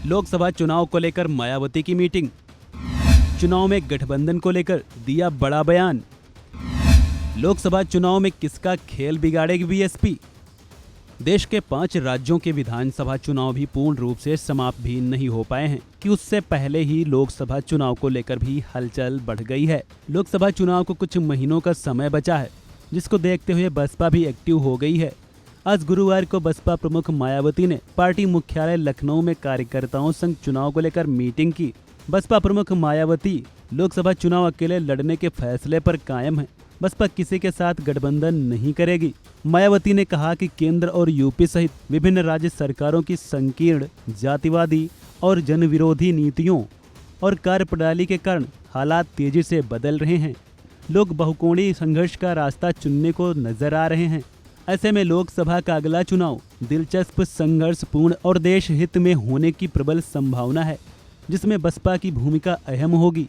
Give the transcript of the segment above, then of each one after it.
लोकसभा चुनाव को लेकर मायावती की मीटिंग। चुनाव में गठबंधन को लेकर दिया बड़ा बयान। लोकसभा चुनाव में किसका खेल बिगाड़ेगी बीएसपी। देश के 5 राज्यों के विधानसभा चुनाव भी पूर्ण रूप से समाप्त भी नहीं हो पाए हैं कि उससे पहले ही लोकसभा चुनाव को लेकर भी हलचल बढ़ गई है। लोकसभा चुनाव को कुछ महीनों का समय बचा है, जिसको देखते हुए बसपा भी एक्टिव हो गई है। आज गुरुवार को बसपा प्रमुख मायावती ने पार्टी मुख्यालय लखनऊ में कार्यकर्ताओं संग चुनाव को लेकर मीटिंग की। बसपा प्रमुख मायावती लोकसभा चुनाव अकेले लड़ने के फैसले पर कायम है। बसपा किसी के साथ गठबंधन नहीं करेगी। मायावती ने कहा कि केंद्र और यूपी सहित विभिन्न राज्य सरकारों की संकीर्ण जातिवादी और जनविरोधी नीतियों और कार्यप्रणाली के कारण हालात तेजी से बदल रहे हैं। लोग बहुकोणीय संघर्ष का रास्ता चुनने को नजर आ रहे हैं। ऐसे में लोकसभा का अगला चुनाव दिलचस्प, संघर्षपूर्ण और देश हित में होने की प्रबल संभावना है, जिसमें बसपा की भूमिका अहम होगी।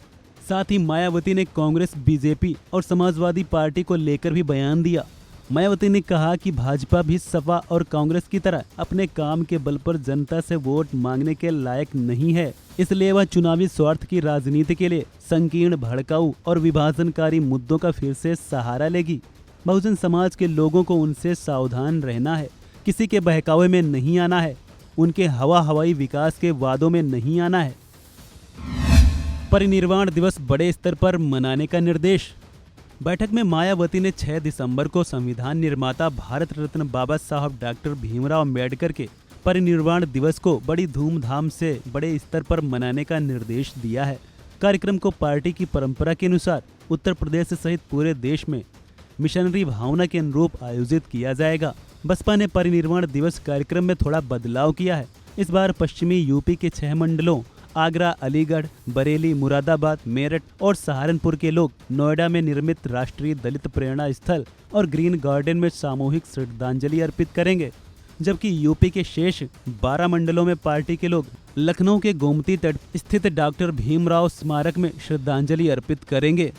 साथ ही मायावती ने कांग्रेस, बीजेपी और समाजवादी पार्टी को लेकर भी बयान दिया। मायावती ने कहा कि भाजपा भी सपा और कांग्रेस की तरह अपने काम के बल पर जनता से वोट मांगने के लायक नहीं है, इसलिए वह चुनावी स्वार्थ की राजनीति के लिए संकीर्ण, भड़काऊ और विभाजनकारी मुद्दों का फिर से सहारा लेगी। बहुजन समाज के लोगों को उनसे सावधान रहना है, किसी के बहकावे में नहीं आना है, उनके हवाई विकास के वादों में नहीं आना है। परिनिर्वाण दिवस बड़े स्तर पर मनाने का निर्देश। बैठक में मायावती ने 6 दिसंबर को संविधान निर्माता भारत रत्न बाबा साहब डॉक्टर भीमराव अम्बेडकर के परिनिर्वाण दिवस को बड़ी धूमधाम से बड़े स्तर पर मनाने का निर्देश दिया है। कार्यक्रम को पार्टी की परंपरा के अनुसार उत्तर प्रदेश सहित पूरे देश में मिशनरी भावना के अनुरूप आयोजित किया जाएगा। बसपा ने परिनिर्वाण दिवस कार्यक्रम में थोड़ा बदलाव किया है। इस बार पश्चिमी यूपी के 6 मंडलों आगरा, अलीगढ़, बरेली, मुरादाबाद, मेरठ और सहारनपुर के लोग नोएडा में निर्मित राष्ट्रीय दलित प्रेरणा स्थल और ग्रीन गार्डन में सामूहिक श्रद्धांजलि अर्पित करेंगे, जबकि यूपी के शेष 12 मंडलों में पार्टी के लोग लखनऊ के गोमती तट स्थित डॉक्टर भीमराव स्मारक में श्रद्धांजलि अर्पित करेंगे।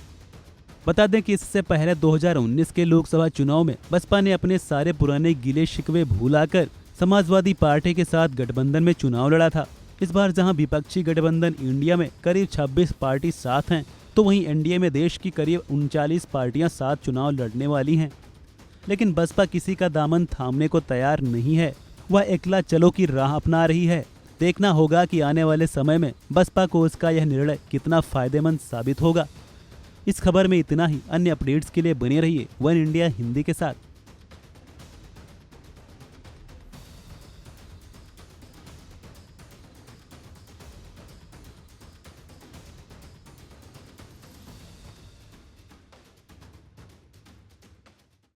बता दें कि इससे पहले 2019 के लोकसभा चुनाव में बसपा ने अपने सारे पुराने गिले शिकवे भुलाकर समाजवादी पार्टी के साथ गठबंधन में चुनाव लड़ा था। इस बार जहां विपक्षी गठबंधन इंडिया में करीब 26 पार्टी साथ हैं, तो वहीं एनडीए में देश की करीब 39 पार्टियां साथ चुनाव लड़ने वाली हैं। लेकिन बसपा किसी का दामन थामने को तैयार नहीं है। वह एकला चलो की राह अपना रही है। देखना होगा कि आने वाले समय में बसपा को उसका यह निर्णय कितना फायदेमंद साबित होगा। इस खबर में इतना ही। अन्य अपडेट्स के लिए बने रहिए वन इंडिया हिंदी के साथ।